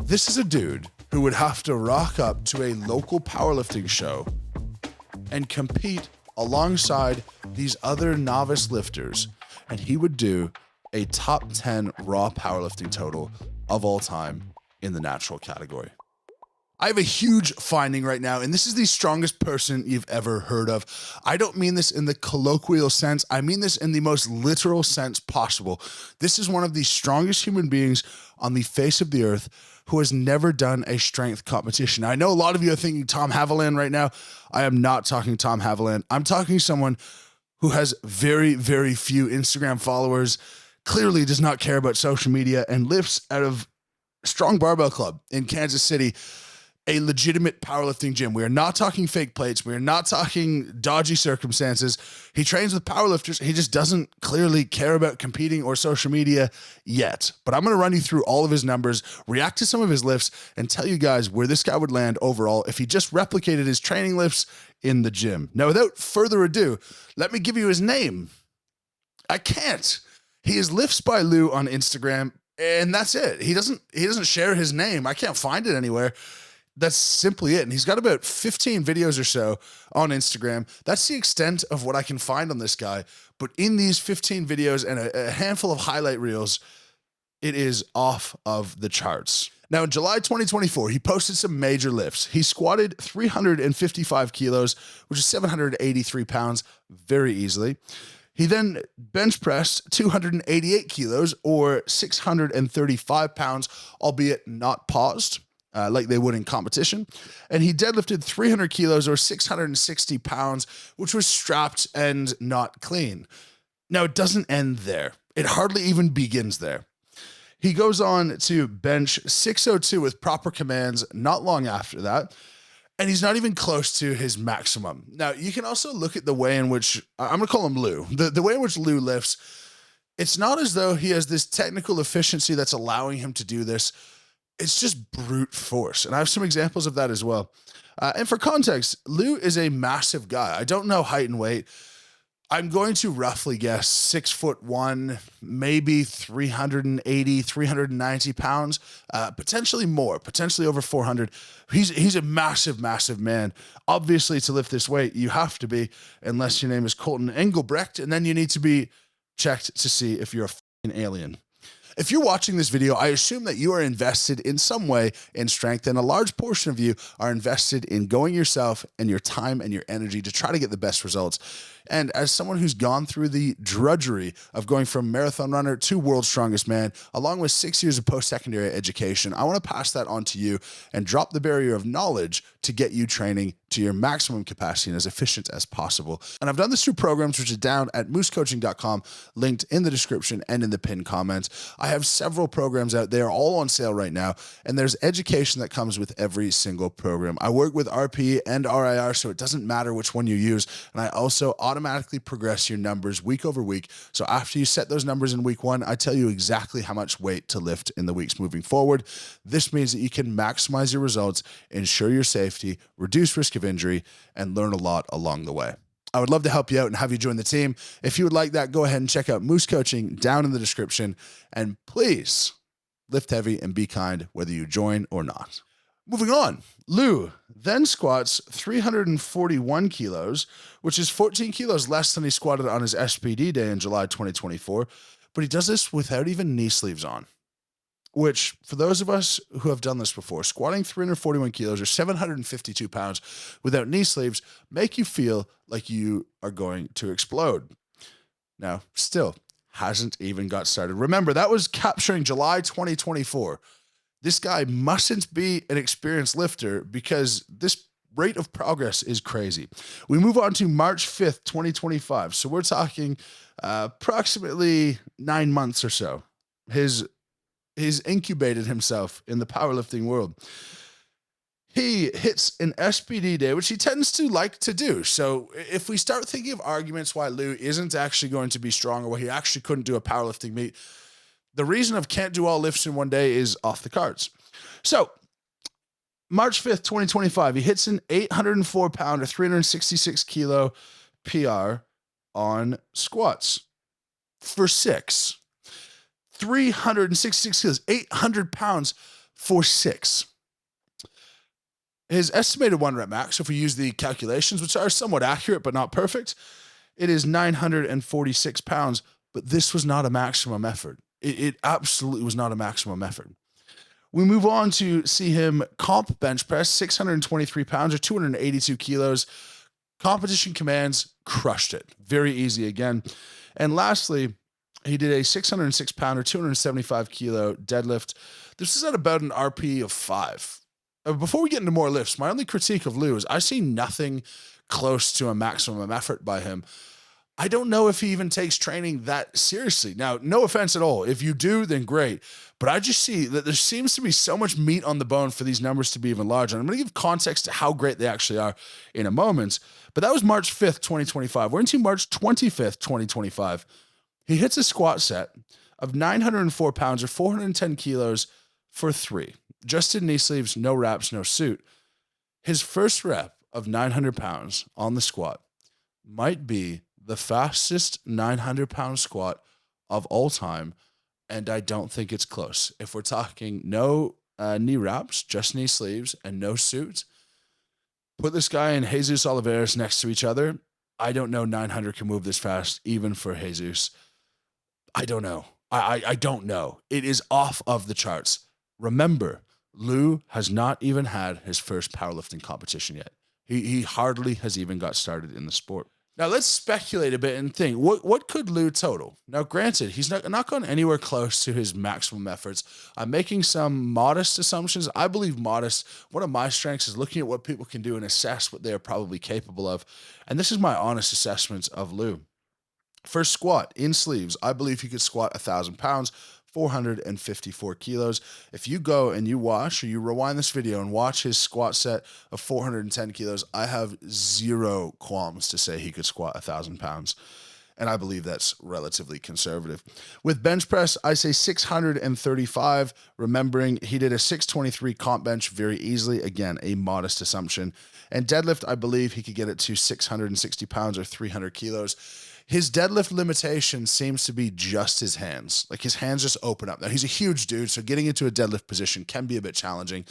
This is a dude who would have to rock up to a local powerlifting show and compete alongside these other novice lifters, and he would do a top 10 raw powerlifting total of all time in the natural category. I have a huge finding right now, and this is the strongest person you've ever heard of. I don't mean this in the colloquial sense. I mean this in the most literal sense possible. This is one of the strongest human beings on the face of the earth who has never done a strength competition. I know a lot of you are thinking Tom Haviland right now. I am not talking Tom Haviland. I'm talking someone who has very, very few Instagram followers, clearly does not care about social media, and lifts out of Strong Barbell Club in Kansas City, a legitimate powerlifting gym. We are not talking fake plates. We are not talking dodgy circumstances. He trains with powerlifters. He just doesn't clearly care about competing or social media yet. But I'm going to run you through all of his numbers, react to some of his lifts, and tell you guys where this guy would land overall if he just replicated his training lifts in the gym. Now, without further ado, let me give you his name. I can't. He is Lifts by Lew on Instagram, and that's it. He doesn't share his name. I can't find it anywhere. That's simply it. And he's got about 15 videos or so on Instagram. That's the extent of what I can find on this guy. But in these 15 videos and a handful of highlight reels, it is off of the charts. Now, in July 2024, he posted some major lifts. He squatted 355 kilos, which is 783 pounds, very easily. He then bench pressed 288 kilos, or 635 pounds, albeit not paused, like they would in competition. And he deadlifted 300 kilos, or 660 pounds, which was strapped and not clean. Now, it doesn't end there. It hardly even begins there. He goes on to bench 602 with proper commands not long after that, and he's not even close to his maximum. Now, you can also look at the way in which, I'm going to call him Lew, the way in which Lew lifts. It's not as though he has this technical efficiency that's allowing him to do this. It's just brute force. And I have some examples of that as well. And for context, Lew is a massive guy. I don't know height and weight. I'm going to roughly guess 6'1", maybe 380, 390 pounds, potentially more, potentially over 400. He's a massive, massive man. Obviously, to lift this weight, you have to be, unless your name is Colton Engelbrecht, and then you need to be checked to see if you're a fucking alien. If you're watching this video, I assume that you are invested in some way in strength, and a large portion of you are invested in going yourself and your time and your energy to try to get the best results. And as someone who's gone through the drudgery of going from marathon runner to world's strongest man, along with 6 years of post-secondary education, I want to pass that on to you and drop the barrier of knowledge to get you training to your maximum capacity and as efficient as possible. And I've done this through programs which are down at moosecoaching.com, linked in the description and in the pinned comments. I have several programs out there, all on sale right now, and there's education that comes with every single program. I work with RP and RIR, so it doesn't matter which one you use, and I also automatically progress your numbers week over week. So after you set those numbers in week 1, I tell you exactly how much weight to lift in the weeks moving forward. This means that you can maximize your results, ensure your safety, reduce risk of injury, and learn a lot along the way. I would love to help you out and have you join the team. If you would like that, go ahead and check out Moose Coaching down in the description. And please lift heavy and be kind, whether you join or not. Moving on, Lew then squats 341 kilos, which is 14 kilos less than he squatted on his SPD day in July 2024, but he does this without even knee sleeves on, which, for those of us who have done this before, squatting 341 kilos or 752 pounds without knee sleeves make you feel like you are going to explode. Now, still hasn't even got started. Remember, that was capturing July 2024. This guy mustn't be an experienced lifter because this rate of progress is crazy. We move on to March 5th, 2025. So we're talking approximately 9 months or so. He's incubated himself in the powerlifting world. He hits an SPD day, which he tends to like to do. So if we start thinking of arguments why Lew isn't actually going to be strong or why he actually couldn't do a powerlifting meet, the reason of can't do all lifts in one day is off the cards. So March 5th, 2025, he hits an 804 pound or 366 kilo PR on squats for 6. 366 kilos, 800 pounds for 6. His estimated 1 rep max, if we use the calculations, which are somewhat accurate but not perfect, it is 946 pounds, but this was not a maximum effort. It absolutely was not a maximum effort. We move on to see him comp bench press 623 pounds or 282 kilos. Competition commands, crushed it. Very easy again. And lastly, he did a 606 pound or 275 kilo deadlift. This is at about an RP of 5. Before we get into more lifts, my only critique of Lew is I see nothing close to a maximum effort by him. I don't know if he even takes training that seriously. Now, no offense at all. If you do, then great. But I just see that there seems to be so much meat on the bone for these numbers to be even larger. And I'm going to give context to how great they actually are in a moment. But that was March 5th, 2025. We're into March 25th, 2025. He hits a squat set of 904 pounds or 410 kilos for 3. Just did knee sleeves, no wraps, no suit. His first rep of 900 pounds on the squat might be the fastest 900-pound squat of all time, and I don't think it's close. If we're talking no knee wraps, just knee sleeves, and no suit, put this guy and Jesus Oliveira next to each other. I don't know 900 can move this fast, even for Jesus. I don't know. I don't know. It is off of the charts. Remember, Lew has not even had his first powerlifting competition yet. He hardly has even got started in the sport. Now let's speculate a bit and think, what could Lew total? Now granted, he's not gone anywhere close to his maximum efforts. I'm making some modest assumptions. I believe modest. One of my strengths is looking at what people can do and assess what they are probably capable of. And this is my honest assessment of Lew. First squat in sleeves, I believe he could squat 1,000 pounds, 454 kilos. If you go and you watch or you rewind this video and watch his squat set of 410 kilos, I have zero qualms to say he could squat 1,000 pounds. And I believe that's relatively conservative. With bench press, I say 635, remembering he did a 623 comp bench very easily. Again, a modest assumption. And deadlift, I believe he could get it to 660 pounds or 300 kilos. His deadlift limitation seems to be just his hands. Like his hands just open up. Now he's a huge dude, so getting into a deadlift position can be a bit challenging,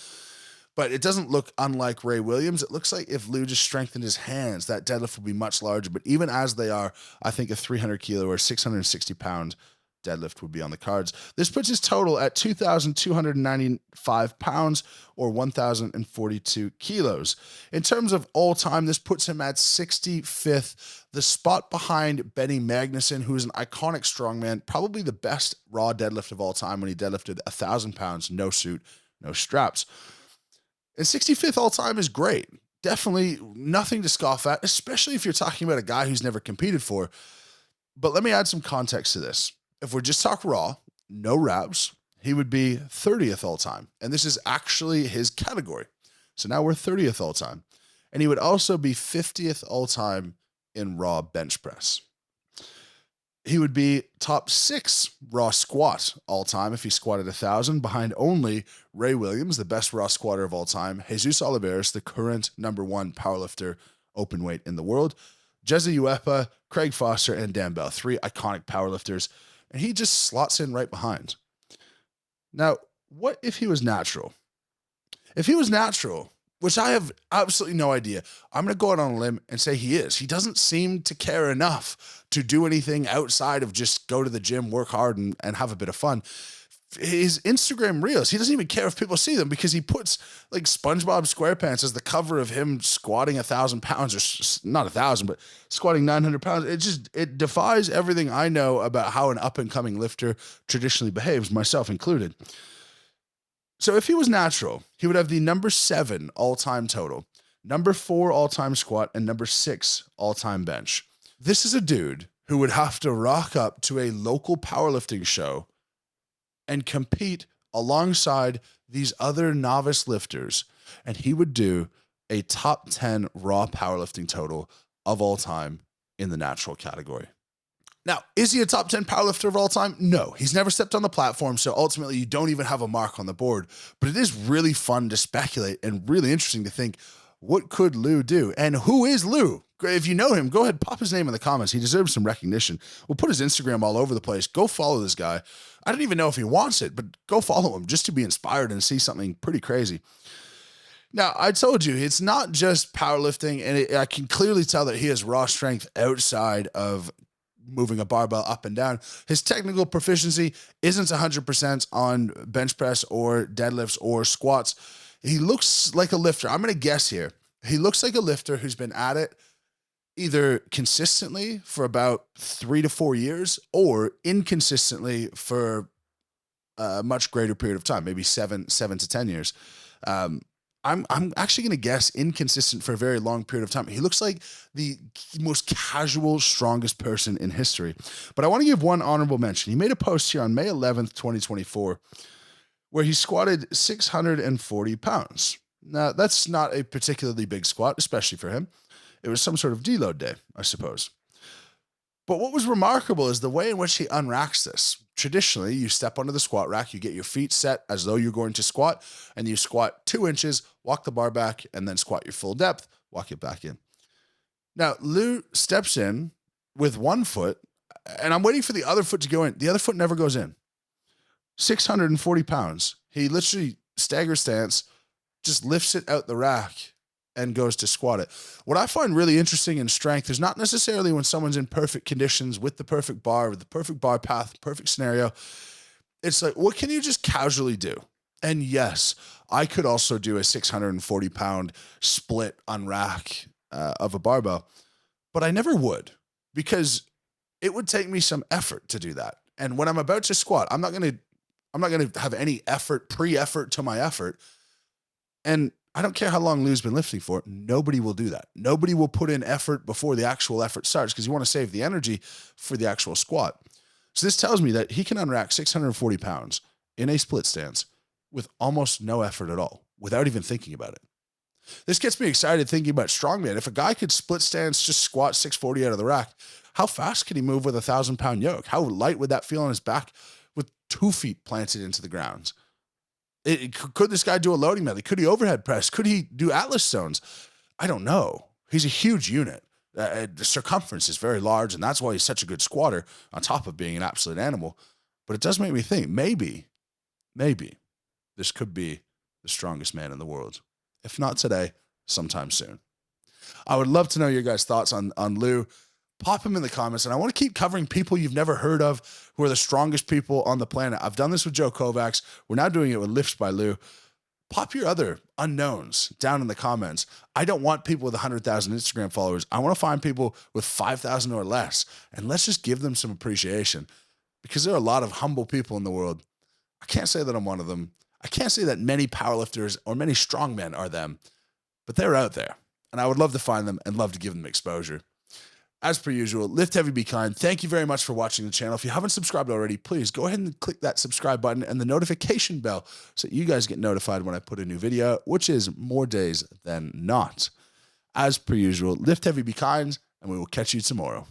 but it doesn't look unlike Ray Williams. It looks like if Lew just strengthened his hands, that deadlift would be much larger. But even as they are, I think a 300 kilo or 660 pound deadlift would be on the cards. This puts his total at 2,295 pounds or 1,042 kilos. In terms of all time, this puts him at 65th, the spot behind Benny Magnuson, who is an iconic strongman, probably the best raw deadlift of all time when he deadlifted 1,000 pounds, no suit, no straps. And 65th all time is great. Definitely nothing to scoff at, especially if you're talking about a guy who's never competed for. But let me add some context to this. If we're just talk raw, no wraps, he would be 30th all time. And this is actually his category. So now we're 30th all time. And he would also be 50th all time in raw bench press. He would be top 6 raw squat all time if he squatted 1,000, behind only Ray Williams, the best raw squatter of all time, Jesus Oliveira, the current #1 powerlifter open weight in the world, Jesse Uepa, Craig Foster, and Dan Bell, 3 iconic powerlifters. And he just slots in right behind. Now, what if he was natural? If he was natural, which I have absolutely no idea, I'm going to go out on a limb and say he is. He doesn't seem to care enough to do anything outside of just go to the gym, work hard, and have a bit of fun. His Instagram reels, he doesn't even care if people see them because he puts like SpongeBob SquarePants as the cover of him squatting 1,000 pounds, or not 1,000, but squatting 900 pounds. It defies everything I know about how an up and coming lifter traditionally behaves, myself included. So if he was natural, he would have the #7 all-time total, #4 all-time squat, and #6 all-time bench. This is a dude who would have to rock up to a local powerlifting show and compete alongside these other novice lifters, and he would do a top 10 raw powerlifting total of all time in the natural category. Now, is he a top 10 powerlifter of all time? No, he's never stepped on the platform, so ultimately you don't even have a mark on the board, but it is really fun to speculate and really interesting to think, what could Lew do? And who is Lew? If you know him, go ahead, pop his name in the comments. He deserves some recognition. We'll put his Instagram all over the place. Go follow this guy. I don't even know if he wants it, but go follow him just to be inspired and see something pretty crazy. Now, I told you, it's not just powerlifting, and I can clearly tell that he has raw strength outside of moving a barbell up and down. His technical proficiency isn't 100% on bench press or deadlifts or squats. He looks like a lifter. I'm going to guess here. He looks like a lifter who's been at it either consistently for about 3 to 4 years or inconsistently for a much greater period of time, maybe 7 to 10 years. I'm actually going to guess inconsistent for a very long period of time. He looks like the most casual, strongest person in history. But I want to give one honorable mention. He made a post here on May 11th, 2024, where he squatted 640 pounds. Now, that's not a particularly big squat, especially for him. It was some sort of deload day, I suppose. But what was remarkable is the way in which he unracks this. Traditionally, you step onto the squat rack, you get your feet set as though you're going to squat, and you squat 2 inches, walk the bar back, and then squat your full depth, walk it back in. Now, Lew steps in with one foot, and I'm waiting for the other foot to go in. The other foot never goes in. 640 pounds. He literally stagger stance, just lifts it out the rack, and goes to squat it. What I find really interesting in strength is not necessarily when someone's in perfect conditions with the perfect bar, with the perfect bar path, perfect scenario. It's like, what can you just casually do? And yes, I could also do a 640 pound split unrack of a barbell, but I never would, because it would take me some effort to do that. And when I'm about to squat, I'm not going to have any effort, pre-effort to my effort. And I don't care how long Lew's been lifting for. Nobody will do that. Nobody will put in effort before the actual effort starts because you want to save the energy for the actual squat. So this tells me that he can unrack 640 pounds in a split stance with almost no effort at all, without even thinking about it. This gets me excited thinking about strongman. If a guy could split stance, just squat 640 out of the rack, how fast could he move with a 1,000-pound yoke? How light would that feel on his back with 2 feet planted into the ground? Could this guy do a loading medley? Could he overhead press? Could he do Atlas zones? I don't know. He's a huge unit. The circumference is very large, and that's why he's such a good squatter, on top of being an absolute animal. But it does make me think, maybe this could be the strongest man in the world. If not today, sometime soon. I would love to know your guys' thoughts on Lew. Pop him in the comments, and I want to keep covering people you've never heard of who are the strongest people on the planet. I've done this with Joe Kovacs. We're now doing it with Lifts by Lew. Pop your other unknowns down in the comments. I don't want people with 100,000 Instagram followers. I want to find people with 5,000 or less, and let's just give them some appreciation, because there are a lot of humble people in the world. I can't say that I'm one of them. I can't say that many powerlifters or many strongmen are them, but they're out there, and I would love to find them and love to give them exposure. As per usual, lift heavy, be kind. Thank you very much for watching the channel. If you haven't subscribed already, please go ahead and click that subscribe button and the notification bell so that you guys get notified when I put a new video, which is more days than not. As per usual, lift heavy, be kind, and we will catch you tomorrow.